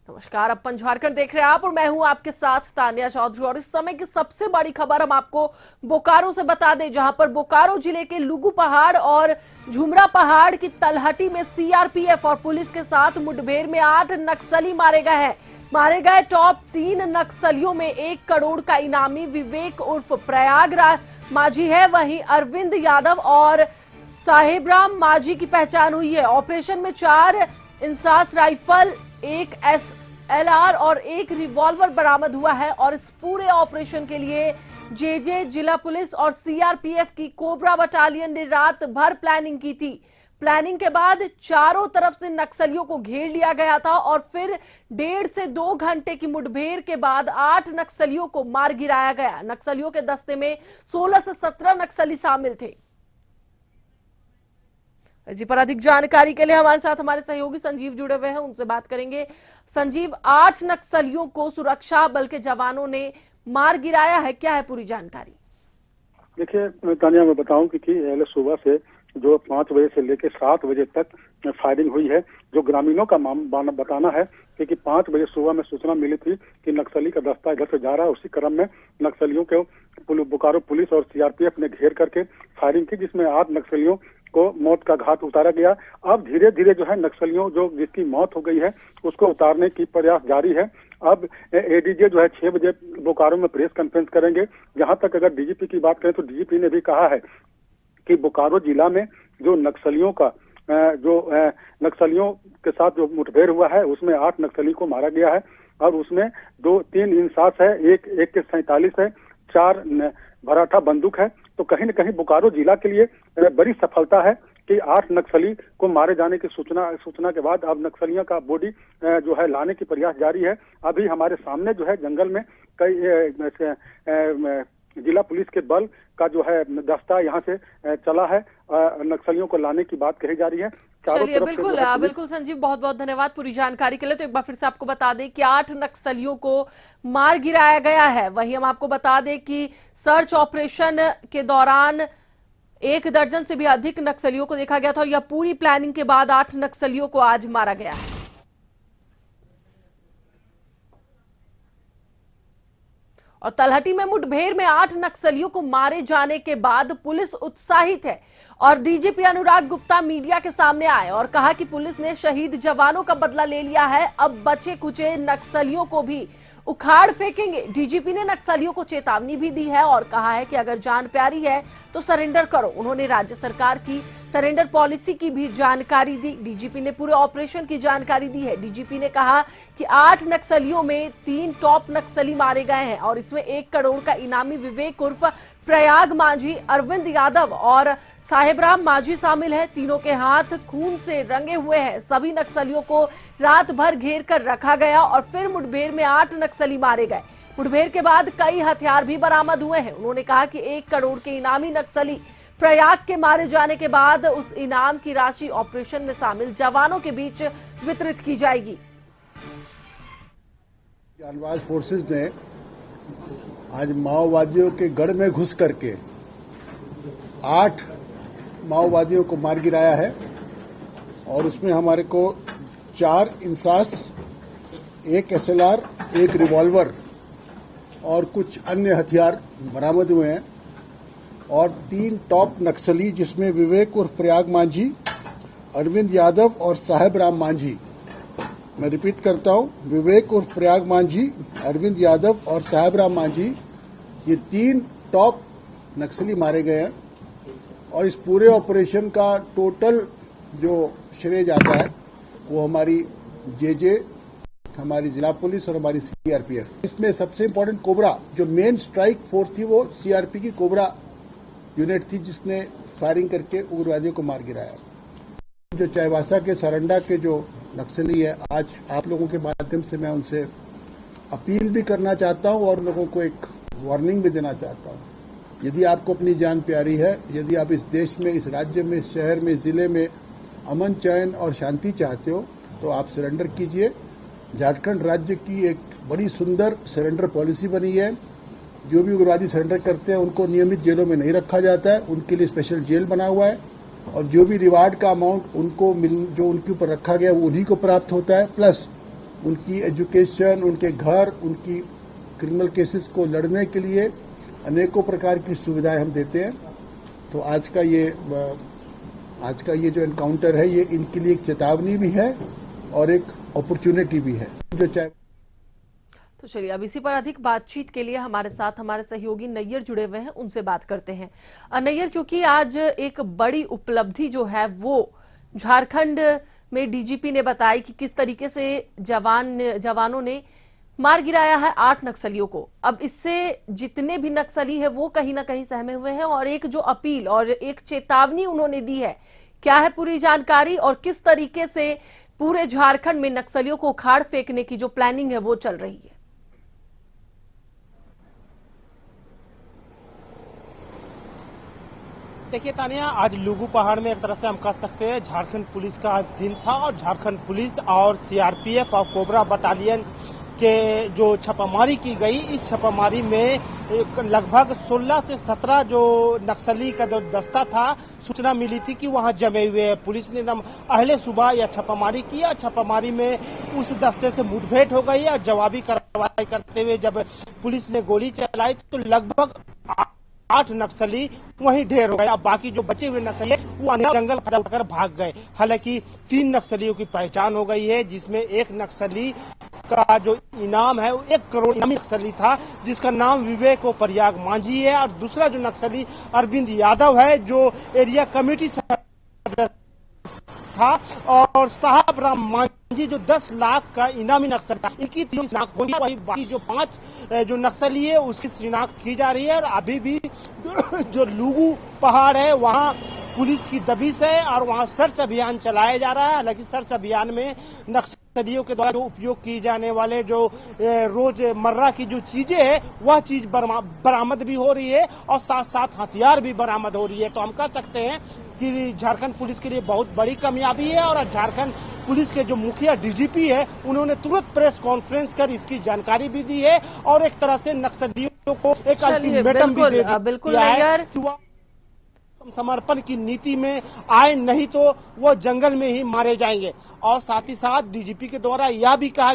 नमस्कार, अपन झारखंड देख रहे हैं आप और मैं हूं आपके साथ तानिया चौधरी। और इस समय की सबसे बड़ी खबर हम आपको बोकारो से बता दें, जहां पर बोकारो जिले के लुगु पहाड़ और झुमरा पहाड़ की तलहटी में सीआरपीएफ और पुलिस के साथ मुठभेड़ में 8 नक्सली मारे गए हैं। मारे गए टॉप 3 नक्सलियों में 1 करोड़ का इनामी विवेक उर्फ प्रयागराज माझी है। वहीं अरविंद यादव और साहेबराम माझी की पहचान हुई है। ऑपरेशन में 4 इंसास राइफल, 1 SLR और 1 रिवॉल्वर बरामद हुआ है। और इस पूरे ऑपरेशन के लिए जेजे, जिला पुलिस और सीआरपीएफ की कोबरा बटालियन ने रात भर प्लानिंग की थी। प्लानिंग के बाद चारों तरफ से नक्सलियों को घेर लिया गया था और फिर 1.5 से 2 घंटे की मुठभेड़ के बाद 8 नक्सलियों को मार गिराया गया। नक्सलियों के दस्ते में 16 से 17 नक्सली शामिल थे। इसी पर अधिक जानकारी के लिए हमारे साथ हमारे सहयोगी संजीव जुड़े हुए हैं, उनसे बात करेंगे। संजीव, 8 नक्सलियों को सुरक्षा बल के जवानों ने मार गिराया है, क्या है पूरी जानकारी? देखिए तानिया, मैं बताऊं कि सुबह से जो 5 बजे से लेकर 7 बजे तक फायरिंग हुई है। जो ग्रामीणों का बताना है कि 5 बजे सुबह में सूचना मिली थी कि नक्सली का दस्ता इधर से जा रहा है। उसी क्रम में नक्सलियों को बोकारो पुलिस और सीआरपीएफ ने घेर करके फायरिंग की, जिसमें 8 नक्सलियों को मौत का घाट उतारा गया। अब धीरे धीरे जो है नक्सलियों जिसकी मौत हो गई है उसको उतारने की प्रयास जारी है। अब एडीजे जो है 6 बजे बोकारो में प्रेस कॉन्फ्रेंस करेंगे। जहां तक अगर डीजीपी की बात करें तो डीजीपी ने भी कहा है कि बोकारो जिला में जो नक्सलियों के साथ जो मुठभेड़ हुआ है उसमें 8 नक्सली को मारा गया है। और उसमें 2-3 इंसास है, एक AK-47 है, 4 भराठा बंदूक है। तो कहीं न कहीं बोकारो जिला के लिए बड़ी सफलता है कि 8 नक्सली को मारे जाने की सूचना के बाद अब नक्सलियों का बॉडी जो है लाने की प्रयास जारी है। अभी हमारे सामने जो है जंगल में कई जिला पुलिस के बल का जो है दस्ता यहाँ से चला है। नक्सलियों को लाने की बात कही जा रही है। चलिए, बिल्कुल संजीव, बहुत बहुत धन्यवाद पूरी जानकारी के लिए। तो एक बार फिर से आपको बता दें कि 8 नक्सलियों को मार गिराया गया है। वहीं हम आपको बता दें कि सर्च ऑपरेशन के दौरान 1 दर्जन से भी अधिक नक्सलियों को देखा गया था और यह पूरी प्लानिंग के बाद 8 नक्सलियों को आज मारा गया है। और तलहटी में मुठभेड़ में 8 नक्सलियों को मारे जाने के बाद पुलिस उत्साहित है। और डीजीपी अनुराग गुप्ता मीडिया के सामने आए और कहा कि पुलिस ने शहीद जवानों का बदला ले लिया है, अब बचे कुचे नक्सलियों को भी उखाड़ फेंकेंगे। डीजीपी ने नक्सलियों को चेतावनी भी दी है और कहा है कि अगर जान प्यारी है तो सरेंडर करो। उन्होंने राज्य सरकार की सरेंडर पॉलिसी की भी जानकारी दी। डीजीपी ने पूरे ऑपरेशन की जानकारी दी है। डीजीपी ने कहा कि 8 नक्सलियों में 3 टॉप नक्सली मारे गए हैं और इसमें 1 करोड़ का इनामी विवेक उर्फ प्रयाग माझी, अरविंद यादव और साहेबराम माझी शामिल है। तीनों के हाथ खून से रंगे हुए हैं। सभी नक्सलियों को रात भर घेर कर रखा गया और फिर मुठभेड़ में 8 नक्सली मारे गए। मुठभेड़ के बाद कई हथियार भी बरामद हुए हैं। उन्होंने कहा कि 1 करोड़ के इनामी नक्सली प्रयाग के मारे जाने के बाद उस इनाम की राशि ऑपरेशन में शामिल जवानों के बीच वितरित की जाएगी। जानबाज फोर्सेस ने आज माओवादियों के गढ़ में घुस करके 8 माओवादियों को मार गिराया है। और उसमें हमारे को 4 इंसास, 1 SLR, 1 रिवॉल्वर और कुछ अन्य हथियार बरामद हुए हैं। और 3 टॉप नक्सली, जिसमें विवेक उर्फ प्रयाग माझी, अरविंद यादव और साहेबराम माझी, मैं रिपीट करता हूं, विवेक उर्फ प्रयाग माझी, अरविंद यादव और साहेबराम माझी, ये 3 टॉप नक्सली मारे गए हैं। और इस पूरे ऑपरेशन का टोटल जो श्रेय जाता है वो हमारी जेजे, हमारी जिला पुलिस और हमारी सीआरपीएफ। इसमें सबसे इम्पोर्टेंट कोबरा, जो मेन स्ट्राइक फोर्स थी, वो सीआरपी की कोबरा यूनिट थी, जिसने फायरिंग करके उग्रवादियों को मार गिराया। जो चाईबासा के सरंडा के जो नक्सली है, आज आप लोगों के माध्यम से मैं उनसे अपील भी करना चाहता हूं और लोगों को एक वार्निंग भी देना चाहता हूं। यदि आपको अपनी जान प्यारी है, यदि आप इस देश में, इस राज्य में, इस शहर में, इस जिले में अमन, चैन और शांति चाहते हो तो आप सरेंडर कीजिए। झारखंड राज्य की एक बड़ी सुंदर सरेंडर पॉलिसी बनी है। जो भी उग्रवादी सरेंडर करते हैं उनको नियमित जेलों में नहीं रखा जाता है, उनके लिए स्पेशल जेल बना हुआ है। और जो भी रिवार्ड का अमाउंट उनको जो उनके ऊपर रखा गया वो उन्हीं को प्राप्त होता है। प्लस उनकी एजुकेशन, उनके घर, उनकी क्रिमिनल केसेस को लड़ने के लिए अनेकों प्रकार की सुविधाएं हम देते हैं। तो आज का ये जो एनकाउंटर है, ये इनके लिए एक चेतावनी भी है और एक अपॉर्चुनिटी भी है। जो चाहे तो चलिए अब इसी पर अधिक बातचीत के लिए हमारे साथ हमारे सहयोगी नैयर जुड़े हुए हैं, उनसे बात करते हैं। नैयर, क्योंकि आज एक बड़ी उपलब्धि जो है वो झारखंड में डीजीपी ने बताई कि किस तरीके से जवानों ने मार गिराया है 8 नक्सलियों को। अब इससे जितने भी नक्सली है वो कहीं ना कहीं सहमे हुए हैं और एक जो अपील और एक चेतावनी उन्होंने दी है, क्या है पूरी जानकारी और किस तरीके से पूरे झारखंड में नक्सलियों को उखाड़ फेंकने की जो प्लानिंग है वो चल रही है? देखिए तानिया, आज लुगु पहाड़ में एक तरह से हम कह सकते हैं झारखंड पुलिस का आज दिन था और झारखंड पुलिस और सीआरपीएफ और कोबरा बटालियन के जो छापामारी की गई, इस छापामारी में लगभग 16 से 17 जो नक्सली का जो दस्ता था, सूचना मिली थी कि वहां जमे हुए हैं। पुलिस ने एकदम अहले सुबह यह छापामारी किया। छापामारी में उस दस्ते से मुठभेड़ हो गई और जवाबी कार्रवाई करते हुए जब पुलिस ने गोली चलाई तो लगभग 8 नक्सली वहीं ढेर हो गए। अब बाकी जो बचे हुए नक्सली वो जंगल कर भाग गए। हालांकि 3 नक्सलियों की पहचान हो गई है, जिसमें एक नक्सली का जो इनाम है वो 1 करोड़ इनामी नक्सली था, जिसका नाम विवेक प्रयाग मांझी है। और दूसरा जो नक्सली अरविंद यादव है, जो एरिया कमेटी सदस्य था, और साहब राम मांझी जो 10 लाख का इनामी नक्सल था। इनकी 3 शिनाख्त हो गई। वही बाकी जो 5 जो नक्सली है उसकी शिनाख्त की जा रही है। और अभी भी जो लुगु पहाड़ है वहाँ पुलिस की दबिश है और वहाँ सर्च अभियान चलाया जा रहा है। हालांकि सर्च अभियान में नक्सलियों के द्वारा जो उपयोग की जाने वाले जो रोजमर्रा की जो चीजें है वह चीज बरामद भी हो रही है और साथ साथ हथियार भी बरामद हो रही है। तो हम कह सकते हैं कि झारखंड पुलिस के लिए बहुत बड़ी कामयाबी है। और झारखंड पुलिस के जो मुखिया डीजीपी है उन्होंने तुरंत प्रेस कॉन्फ्रेंस कर इसकी जानकारी भी दी है और एक तरह से नक्सलियों को एक अल्टीमेटम भी दे दिया है कि वह समर्पण की नीति में आए, नहीं तो वो जंगल में ही मारे जाएंगे। और साथ ही साथ डीजीपी के द्वारा यह भी कहा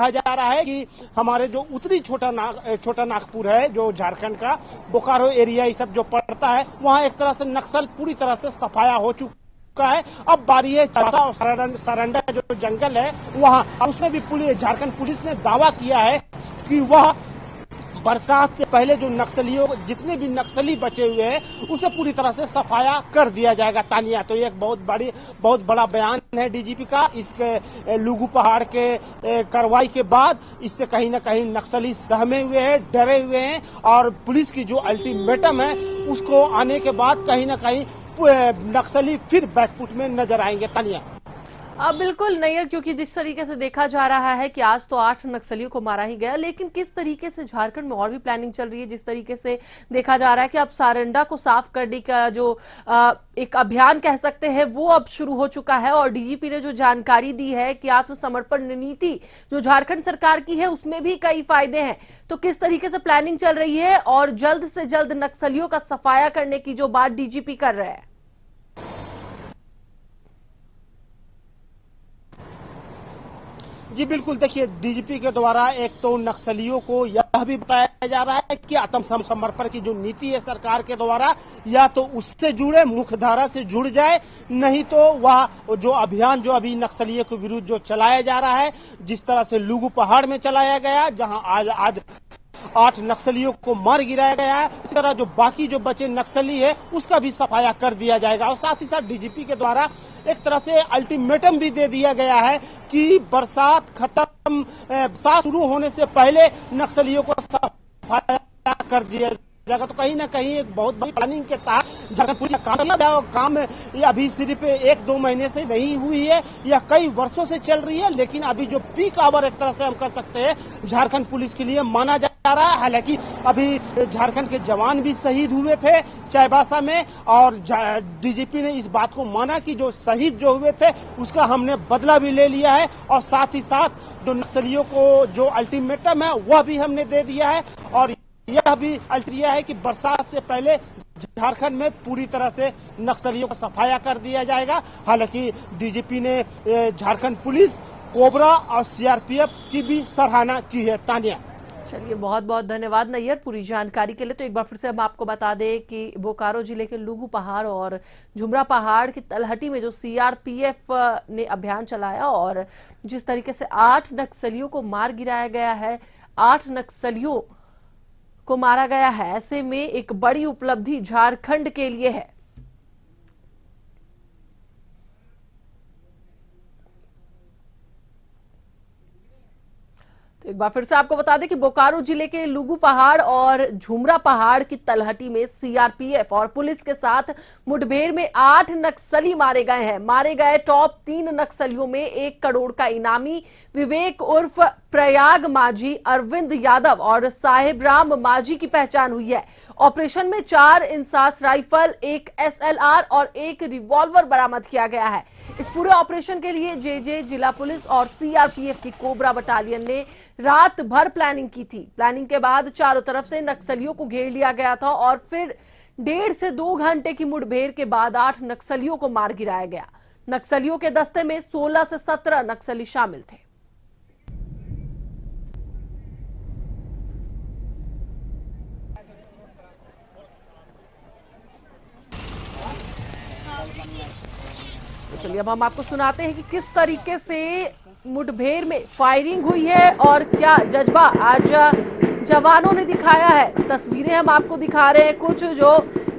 जा रहा है कि हमारे जो उत्तरी छोटा नागपुर है, जो झारखंड का बोकारो एरिया ये सब जो पड़ता है, वहाँ एक तरह से नक्सल पूरी तरह से सफाया हो चुका है। अब बारी है चासा और सरंडा जो जंगल है वहाँ, उसमें भी झारखंड पुलिस ने दावा किया है कि वह बरसात से पहले जो नक्सलियों जितने भी नक्सली बचे हुए हैं उसे पूरी तरह से सफाया कर दिया जाएगा। तानिया, तो ये एक बहुत बड़ा बयान है डीजीपी का। इसके लुगु पहाड़ के कार्रवाई के बाद इससे कहीं ना कहीं नक्सली सहमे हुए हैं, डरे हुए हैं और पुलिस की जो अल्टीमेटम है उसको आने के बाद कहीं ना कहीं नक्सली फिर बैकफुट में नजर आएंगे। तानिया, अब बिल्कुल नैयर, क्योंकि जिस तरीके से देखा जा रहा है कि आज तो 8 नक्सलियों को मारा ही गया, लेकिन किस तरीके से झारखंड में और भी प्लानिंग चल रही है। जिस तरीके से देखा जा रहा है कि अब सारंडा को साफ करने का जो एक अभियान कह सकते हैं वो अब शुरू हो चुका है और डीजीपी ने जो जानकारी दी है कि आत्मसमर्पण नीति जो झारखंड सरकार की है उसमें भी कई फायदे हैं। तो किस तरीके से प्लानिंग चल रही है और जल्द से जल्द नक्सलियों का सफाया करने की जो बात डीजीपी कर रहे हैं? जी बिल्कुल, देखिए डीजीपी के द्वारा एक तो नक्सलियों को यह भी बताया जा रहा है कि आत्मसमर्पण की जो नीति है सरकार के द्वारा, या तो उससे जुड़े, मुख्यधारा से जुड़ जाए, नहीं तो वह जो अभियान जो अभी नक्सलियों के विरुद्ध जो चलाया जा रहा है, जिस तरह से लुगु पहाड़ में चलाया गया जहां आज 8 नक्सलियों को मार गिराया गया है, उस तरह जो बाकी जो बचे नक्सली है उसका भी सफाया कर दिया जाएगा। और साथ ही साथ डीजीपी के द्वारा एक तरह से अल्टीमेटम भी दे दिया गया है कि बरसात खत्म शुरू होने से पहले नक्सलियों को सफाया कर दिया जाएगा। तो कहीं ना कहीं एक बहुत बड़ी प्लानिंग के तहत झारखंड पुलिस का काम ये अभी सिर्फ 1-2 महीने से नहीं हुई है, यह कई वर्षों से चल रही है। लेकिन अभी जो पीक आवर एक तरह से हम कह सकते हैं झारखंड पुलिस के लिए माना जा रहा है। हालांकि अभी झारखंड के जवान भी शहीद हुए थे चाईबासा में और डीजीपी ने इस बात को माना कि जो शहीद जो हुए थे उसका हमने बदला भी ले लिया है और साथ ही साथ जो नक्सलियों को जो अल्टीमेटम है वह भी हमने दे दिया है। और यह भी अल्टिया है कि बरसात से पहले झारखंड में पूरी तरह से नक्सलियों का सफाया कर दिया जाएगा। हालांकि डीजीपी ने झारखंड पुलिस कोबरा और सीआरपीएफ की भी सराहना की है। तानिया, चलिए, बहुत बहुत धन्यवाद नैयर पूरी जानकारी के लिए। तो एक बार फिर से हम आपको बता दें कि बोकारो जिले के लुगु पहाड़ और झुमरा पहाड़ की तलहटी में जो सीआरपीएफ ने अभियान चलाया और जिस तरीके से 8 नक्सलियों को मार गिराया गया है, 8 नक्सलियों को मारा गया है, ऐसे में एक बड़ी उपलब्धि झारखंड के लिए है। तो एक बार फिर से आपको बता दें कि बोकारो जिले के लुगु पहाड़ और झुमरा पहाड़ की तलहटी में सीआरपीएफ और पुलिस के साथ मुठभेड़ में 8 नक्सली मारे गए हैं। मारे गए टॉप 3 नक्सलियों में 1 करोड़ का इनामी विवेक उर्फ प्रयाग माझी, अरविंद यादव और साहेब राम माझी की पहचान हुई है। ऑपरेशन में 4 इंसास राइफल, 1 एसएलआर और 1 रिवॉल्वर बरामद किया गया है। इस पूरे ऑपरेशन के लिए जेजे, जिला पुलिस और सीआरपीएफ की कोबरा बटालियन ने रात भर प्लानिंग की थी। प्लानिंग के बाद चारों तरफ से नक्सलियों को घेर लिया गया था और फिर 1.5 से 2 घंटे की मुठभेड़ के बाद 8 नक्सलियों को मार गिराया गया। नक्सलियों के दस्ते में 16 से 17 नक्सली शामिल थे। तो चलिए, अब हम आपको सुनाते हैं कि किस तरीके से मुठभेड़ में फायरिंग हुई है और क्या जज्बा आज जवानों ने दिखाया है। तस्वीरें हम आपको दिखा रहे हैं कुछ जो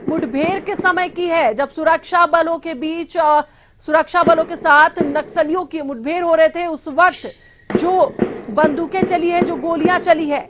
मुठभेड़ के समय की है, जब सुरक्षा बलों के बीच सुरक्षा बलों के साथ नक्सलियों की मुठभेड़ हो रहे थे। उस वक्त जो बंदूकें चली है, जो गोलियां चली है।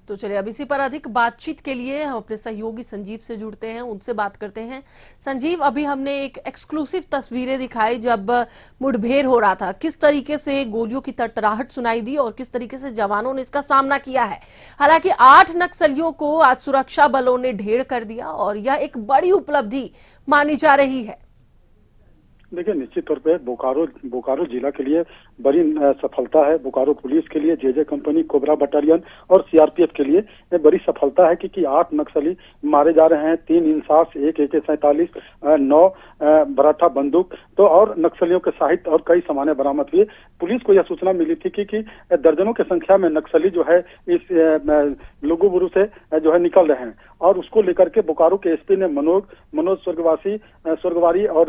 तो चलिए अब इसी पर अधिक बातचीत के लिए हम अपने सहयोगी संजीव से जुड़ते हैं, उनसे बात करते हैं। संजीव, अभी हमने एक एक्सक्लूसिव तस्वीरें दिखाई जब मुठभेड़ हो रहा था, किस तरीके से गोलियों की तड़तड़ाहट सुनाई दी और किस तरीके से जवानों ने इसका सामना किया है। हालांकि 8 नक्सलियों को आज सुरक्षा बलों ने ढेर कर दिया और यह एक बड़ी उपलब्धि मानी जा रही है। देखिए, निश्चित तौर पे बोकारो जिला के लिए बड़ी सफलता है। बोकारो पुलिस के लिए, जेजे कंपनी, कोबरा बटालियन और सीआरपीएफ के लिए बड़ी सफलता है कि 8 नक्सली मारे जा रहे हैं। 3 इंसास, 1 AK-47, 9 बराठा बंदूक तो और नक्सलियों के साहित्य और कई सामानें बरामद हुई। पुलिस को यह सूचना मिली थी कि दर्जनों की संख्या में नक्सली जो है इस लुगुबुरु से जो है निकल रहे हैं और उसको लेकर के बोकारो के एसपी ने मनोज स्वर्गवारी और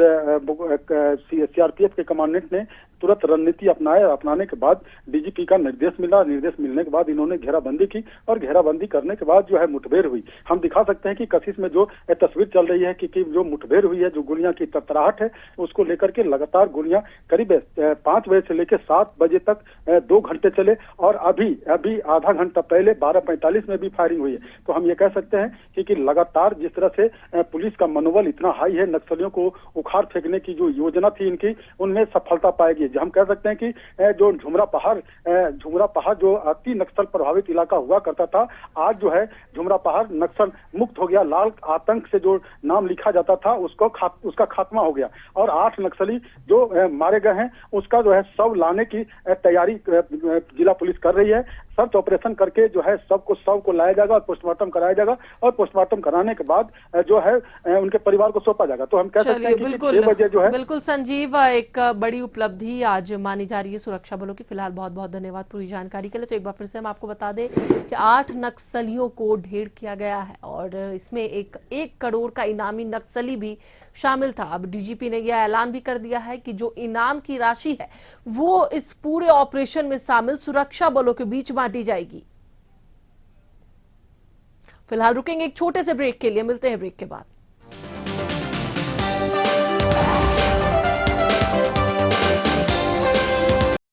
सीआरपीएफ के कमांडेंट ने तुरंत रणनीति अपनाने के बाद डीजीपी का निर्देश मिला। निर्देश मिलने के बाद इन्होंने घेराबंदी की और घेराबंदी करने के बाद जो है मुठभेड़ हुई। हम दिखा सकते हैं कि कशिश में जो तस्वीर चल रही है कि जो मुठभेड़ हुई है, जो गोलियां की तड़तड़ाहट है, उसको लेकर के लगातार गोलियां करीब 5 बजे से लेकर 7 बजे तक 2 घंटे चले और अभी आधा घंटा पहले 12:45 में भी फायरिंग हुई है। तो हम ये कह सकते हैं कि लगातार जिस तरह से पुलिस का मनोबल इतना हाई है, नक्सलियों को उखाड़ फेंकने की जो योजना थी इनकी, उनमें सफलता पाएगी। हम कह सकते हैं कि जो झुमरा पहाड़ जो अति नक्सल प्रभावित इलाका हुआ करता था, आज जो है झुमरा पहाड़ नक्सल मुक्त हो गया। लाल आतंक से जो नाम लिखा जाता था उसका खात्मा हो गया और 8 नक्सली जो मारे गए हैं उसका जो है शव लाने की तैयारी जिला पुलिस कर रही है। सर्च ऑपरेशन करके जो है शव को लाया जाएगा और पोस्टमार्टम कराया जाएगा, और पोस्टमार्टम कराने के बाद जो है उनके परिवार को सौंपा जाएगा। तो हम कह सकते हैं कि 6 बजे जो है बिल्कुल संजीव, एक बड़ी उपलब्धि आज मानी जा रही है सुरक्षा बलों की। फिलहाल बहुत बहुत धन्यवाद पूरी जानकारी के लिए। तो एक बार फिर से हम आपको बता दें कि 8 नक्सलियों को ढेर किया गया है और इसमें एक करोड़ का इनामी नक्सली भी शामिल था। अब डीजीपी ने यह ऐलान भी कर दिया है कि जो इनाम की राशि है वो इस पूरे ऑपरेशन में शामिल सुरक्षा बलों के बीच बांटी जाएगी। फिलहाल रुकेंगे एक छोटे से ब्रेक के लिए, मिलते हैं ब्रेक के बाद।